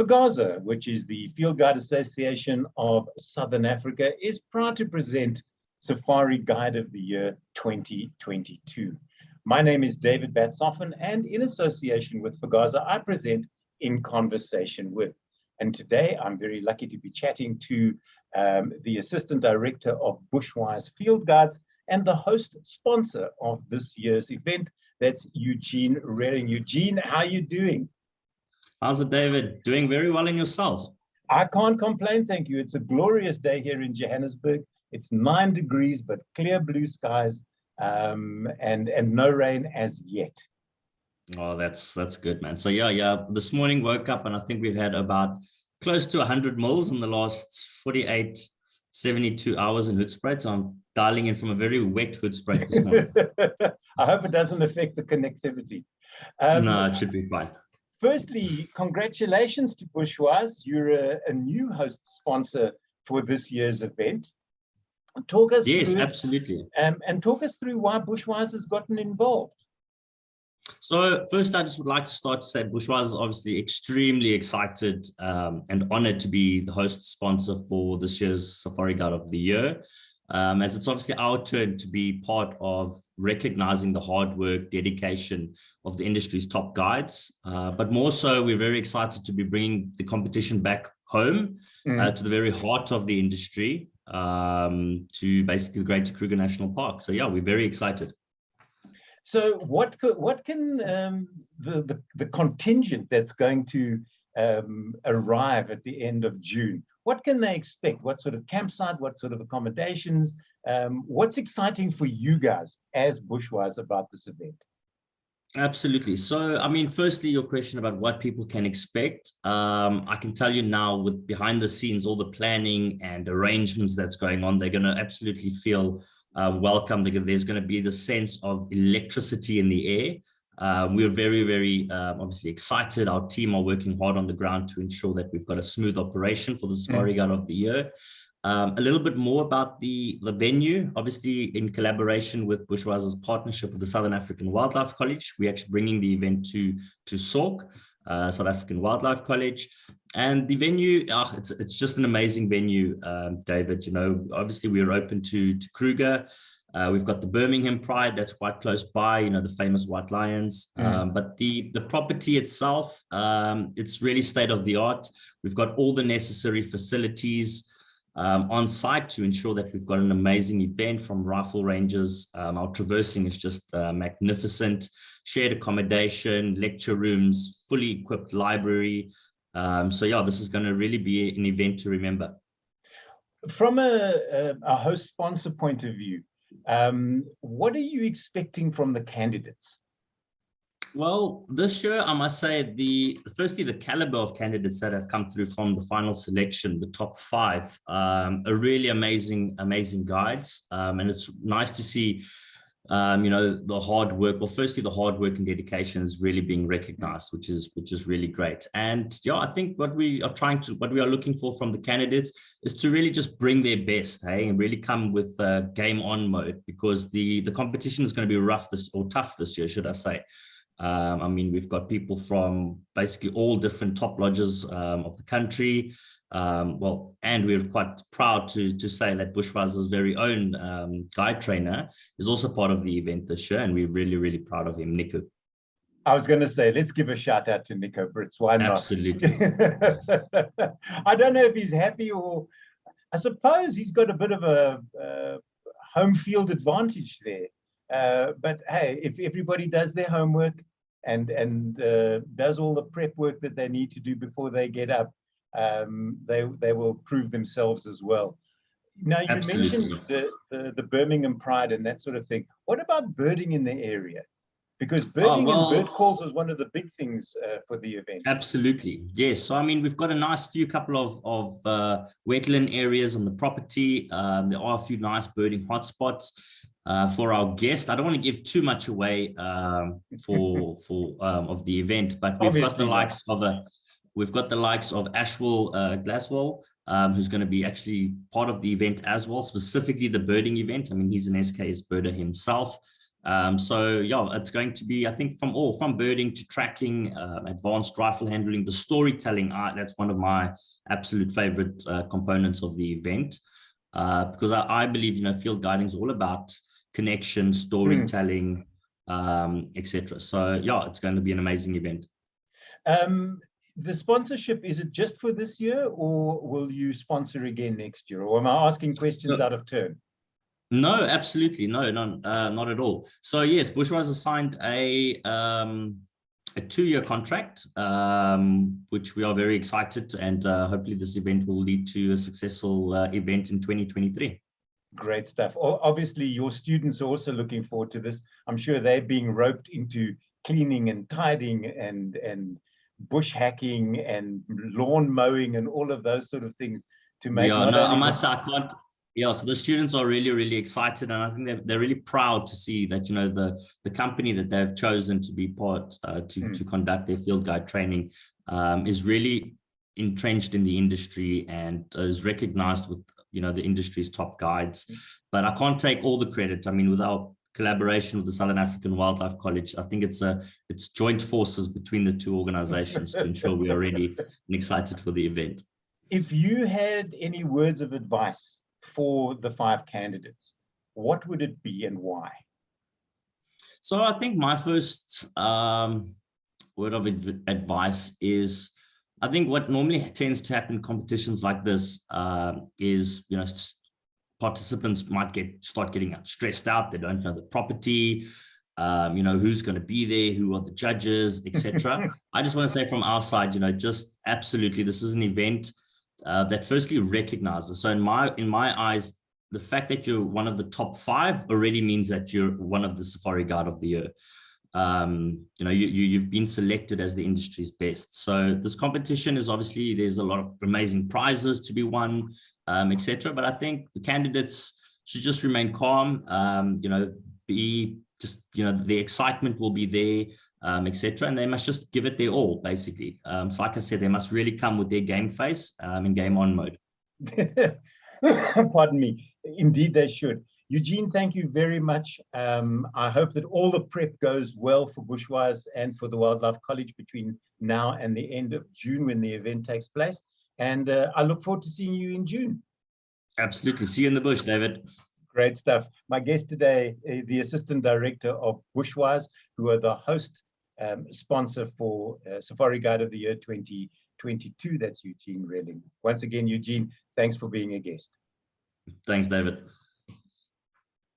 FAGASA, which is the Field Guide Association of Southern Africa, is proud to present Safari Guide of the Year 2022. My name is David Batsoffen, and in association with FAGASA, I present In Conversation With. And today I'm very lucky to be chatting to the Assistant Director of Bushwise Field Guides and the host sponsor of this year's event. That's Eugene Relling. Eugene, how are you doing? How's it, David? Doing very well in yourself? I can't complain, thank you. It's a glorious day here in Johannesburg. It's 9 degrees, but clear blue skies and no rain as yet. Oh, that's good, man. So yeah. This morning woke up and I think we've had about close to 100 mils in the last 48, 72 hours in Hoedspruit. So I'm dialing in from a very wet Hoedspruit this morning. I hope it doesn't affect the connectivity. No, it should be fine. Firstly, congratulations to Bushwise. You're a new host sponsor for this year's event. Talk us Yes, through, absolutely. And talk us through why Bushwise has gotten involved. So first, I just would like to start to say Bushwise is obviously extremely excited and honored to be the host sponsor for this year's Safari Guide of the Year. As it's obviously our turn to be part of recognizing the hard work, dedication of the industry's top guides. But more so, we're very excited to be bringing the competition back home to the very heart of the industry, to basically the Greater Kruger National Park. So yeah, we're very excited. So what can the contingent that's going to arrive at the end of June, what can they expect? What sort of campsite, what sort of accommodations? What's exciting for you guys as Bushwise about this event? Absolutely. So, I mean, firstly, your question about what people can expect. I can tell you now with behind the scenes, all the planning and arrangements that's going on, they're going to absolutely feel welcome. There's going to be the sense of electricity in the air. We're very, very obviously excited. Our team are working hard on the ground to ensure that we've got a smooth operation for the Safari Guide of the Year. A little bit more about the venue, obviously in collaboration with Bushwise's partnership with the Southern African Wildlife College. We're actually bringing the event to SAWC, South African Wildlife College. And the venue, it's just an amazing venue, David. You know, obviously we're open to Kruger. We've got the Birmingham Pride that's quite close by, you know, the famous White Lions. But the property itself, it's really state of the art. We've got all the necessary facilities on site to ensure that we've got an amazing event from rifle ranges. Our traversing is just magnificent. Shared accommodation, lecture rooms, fully equipped library. So yeah, this is going to really be an event to remember. From a host sponsor point of view, what are you expecting from the candidates? Well, this year, I must say, firstly, the caliber of candidates that have come through from the final selection, the top 5, are really amazing guides. And it's nice to see, you know, the hard work. Well, firstly, the hard work and dedication is really being recognized, which is really great. And yeah, I think what we are looking for from the candidates is to really just bring their best, hey, and really come with game on mode, because the competition is going to be tough this year, should I say. I mean, we've got people from basically all different top lodges of the country. And we're quite proud to say that Bushwise's very own guide trainer is also part of the event this year, and we're really, really proud of him, Nico. I was going to say, let's give a shout out to Nico Brits. Why not? Absolutely. I don't know if he's happy, or I suppose he's got a bit of a home field advantage there. But hey, if everybody does their homework and does all the prep work that they need to do before they get up, they will prove themselves as well. Now, you mentioned the Birmingham Pride and that sort of thing. What about birding in the area? Because birding and bird calls is one of the big things for the event. Absolutely, yes. So I mean, we've got a nice few of wetland areas on the property. There are a few nice birding hotspots for our guests. I don't want to give too much away for of the event, but we've got the likes of Ashwell Glaswell, who's going to be actually part of the event as well, specifically the birding event. I mean, he's an SKS birder himself. So yeah, it's going to be, I think, from birding to tracking, advanced rifle handling, the storytelling. That's one of my absolute favorite components of the event, because I believe, field guiding is all about connection, storytelling, etc. So yeah, it's going to be an amazing event. The sponsorship, is it just for this year, or will you sponsor again next year? Or am I asking questions out of turn? No, absolutely. No, not at all. So yes, Bushwise has signed a 2-year contract, which we are very excited, and hopefully this event will lead to a successful event in 2023. Great stuff. Obviously, your students are also looking forward to this. I'm sure they're being roped into cleaning and tidying and bush hacking and lawn mowing and all of those sort of things to make. Yeah, no, I must say, I can't. Yeah, so the students are really, really excited, and I think they're really proud to see that, the company that they've chosen to be part to conduct their field guide training is really entrenched in the industry and is recognized with the industry's top guides. But I can't take all the credit. I mean, with our collaboration with the Southern African Wildlife College, I think it's joint forces between the two organizations to ensure we are ready and excited for the event. If you had any words of advice for the 5 candidates, what would it be and why? So I think my first word of advice is, I think what normally tends to happen in competitions like this is, participants might start getting stressed out. They don't know the property, who's going to be there, who are the judges, etc. I just want to say from our side, just absolutely, this is an event that firstly recognizes. So in my eyes, the fact that you're one of the top 5 already means that you're one of the Safari Guide of the Year. You've been selected as the industry's best. So this competition is obviously, there's a lot of amazing prizes to be won, etc. But I think the candidates should just remain calm, the excitement will be there, etc. And they must just give it their all, basically. So like I said, they must really come with their game face in game on mode. Pardon me. Indeed, they should. Eugene, thank you very much. I hope that all the prep goes well for Bushwise and for the Wildlife College between now and the end of June when the event takes place. And I look forward to seeing you in June. Absolutely. See you in the bush, David. Great stuff. My guest today, the Assistant Director of Bushwise, who are the host sponsor for Safari Guide of the Year 2022. That's Eugene Relling. Once again, Eugene, thanks for being a guest. Thanks, David.